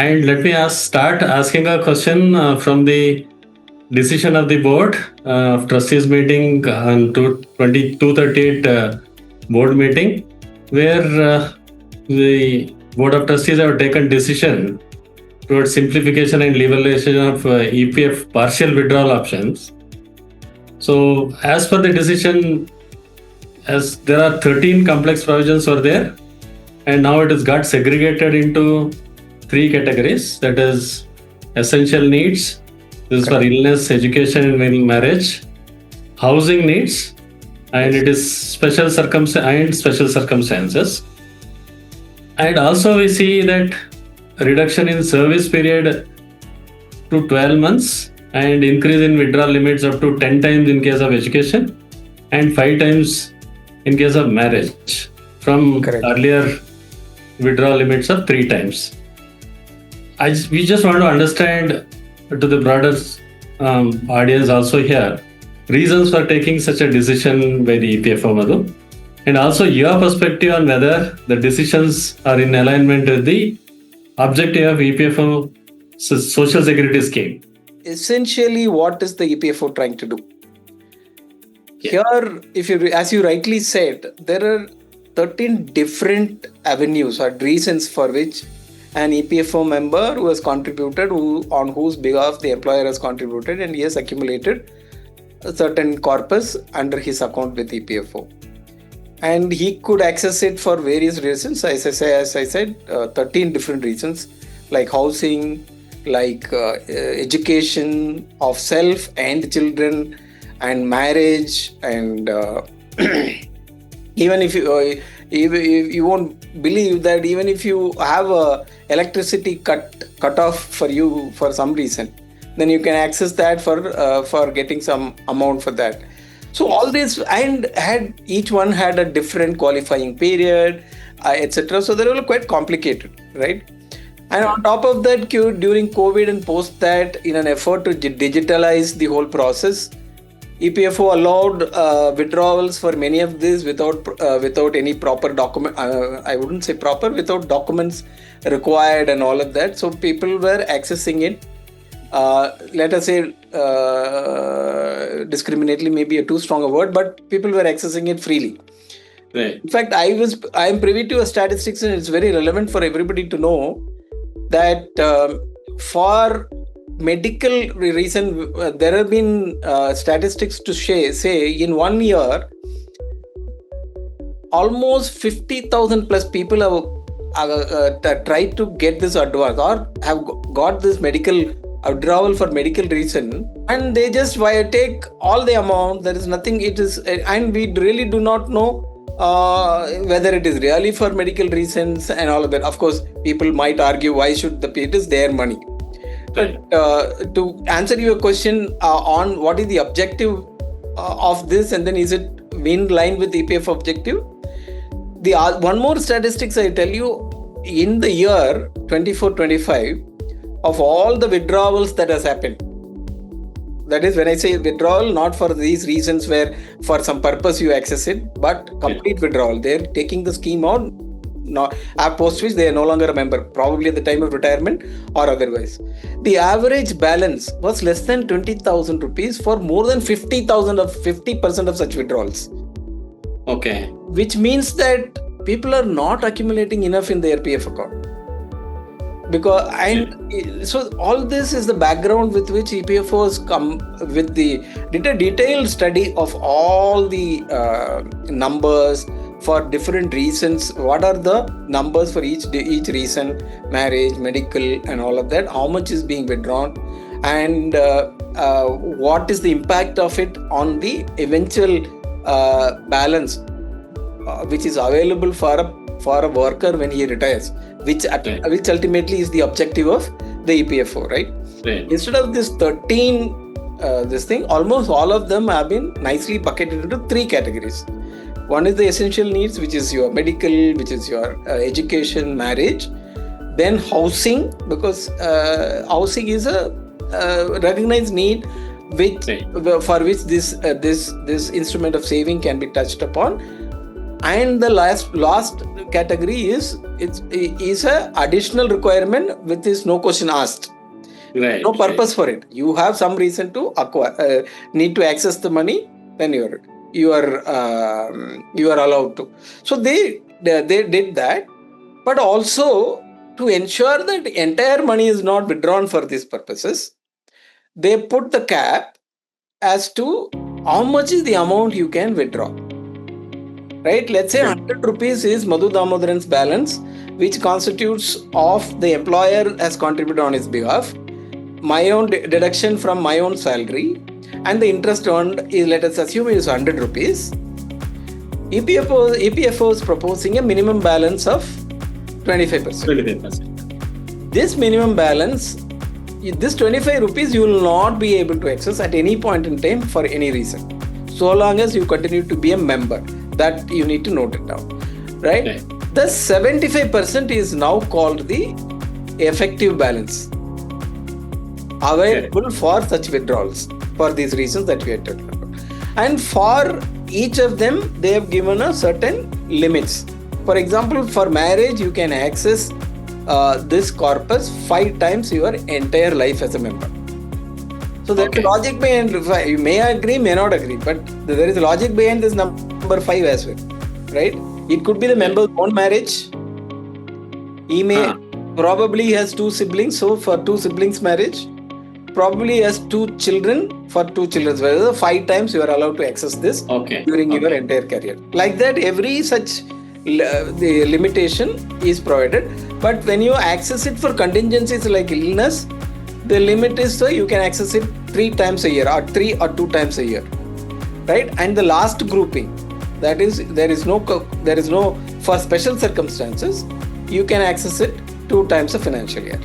And let me start asking a question from the decision of the board of trustees meeting on 238 board meeting, where the board of trustees have taken decision towards simplification and liberalization of EPF partial withdrawal options. So as per the decision, as there are 13 complex provisions were there, and now it has got segregated into 3 categories, that is essential needs, this is for illness, education and marriage, housing needs, and it is special circumstances. And also we see that reduction in service period to 12 months and increase in withdrawal limits up to 10 times in case of education and 5 times in case of marriage from earlier withdrawal limits of 3 times. We just want to understand to the broader audience also here, reasons for taking such a decision by the EPFO, Madhu, and also your perspective on whether the decisions are in alignment with the objective of EPFO social security scheme. Essentially, what is the EPFO trying to do? Yeah. Here, as you rightly said, there are 13 different avenues or reasons for which an EPFO member who has contributed, on whose behalf the employer has contributed, and he has accumulated a certain corpus under his account with EPFO. And he could access it for various reasons. As I said, 13 different reasons, like housing, like education of self and children, and marriage, and even if you won't believe that even if you have a electricity cut off for you for some reason, then you can access that for getting some amount for that. So all this, and each one had a different qualifying period, etc. So they were quite complicated, right? And on top of that, during COVID and post that, in an effort to digitalize the whole process, EPFO allowed withdrawals for many of these without any proper document. I wouldn't say proper, without documents required and all of that. So people were accessing it. Let us say discriminately, maybe a too strong a word, but people were accessing it freely. Right. In fact, I am privy to a statistics, and it's very relevant for everybody to know that for medical reason, there have been statistics to say in 1 year, almost 50,000 plus people have tried to get this advance or have got this medical withdrawal for medical reason, and they just take all the amount. There is nothing. It is, and we really do not know whether it is really for medical reasons and all of that. Of course, people might argue why should it is their money. But to answer your question on what is the objective of this, and then is it in line with the EPF objective? One more statistics I tell you, in the year 24-25, of all the withdrawals that has happened, that is when I say withdrawal, not for these reasons where for some purpose you access it, but complete withdrawal. They're taking the scheme out, post which they are no longer a member, probably at the time of retirement or otherwise. The average balance was less than 20,000 rupees for more than 50% of such withdrawals. Okay. Which means that people are not accumulating enough in their PF account. So all this is the background with which EPFOs come with did a detailed study of all the numbers for different reasons. What are the numbers for each reason, marriage, medical and all of that, how much is being withdrawn, and what is the impact of it on the eventual balance which is available for a worker when he retires, which ultimately is the objective of the EPFO, right? Instead of this 13 almost all of them have been nicely bucketed into 3 categories. One is the essential needs, which is your medical, which is your education, marriage. Then housing, because housing is a recognized need for which this instrument of saving can be touched upon. And the last category is a additional requirement with is no question asked. Right. No purpose for it. You have some reason to acquire, need to access the money, then you are allowed to. So they did that, but also to ensure that the entire money is not withdrawn for these purposes, they put the cap as to how much is the amount you can withdraw. Right? Let's say 100 rupees is Madhu Damodaran's balance, which constitutes of the employer has contributed on his behalf, my own deduction from my own salary, and the interest earned is, let us assume, is 100 rupees. EPFO is proposing a minimum balance of 25%. 25%. This minimum balance, this 25 rupees you will not be able to access at any point in time for any reason, so long as you continue to be a member. That you need to note it down, right? The 75% is now called the effective balance, available for such withdrawals for these reasons that we are talking about. And for each of them, they have given a certain limits. For example, for marriage, you can access this corpus 5 times your entire life as a member. So there's logic behind. You may agree, may not agree, but there is logic behind this number 5 as well, right? It could be the member's own marriage. He may probably has 2 siblings, so for 2 siblings marriage, probably has 2 children for 2 children. Whether 5 times you are allowed to access this during your entire career. Like that, every such the limitation is provided. But when you access it for contingencies like illness, the limit is so you can access it 3 times a year, or 3 or 2 times a year, right? And the last grouping, that is there is no for special circumstances, you can access it 2 times a financial year.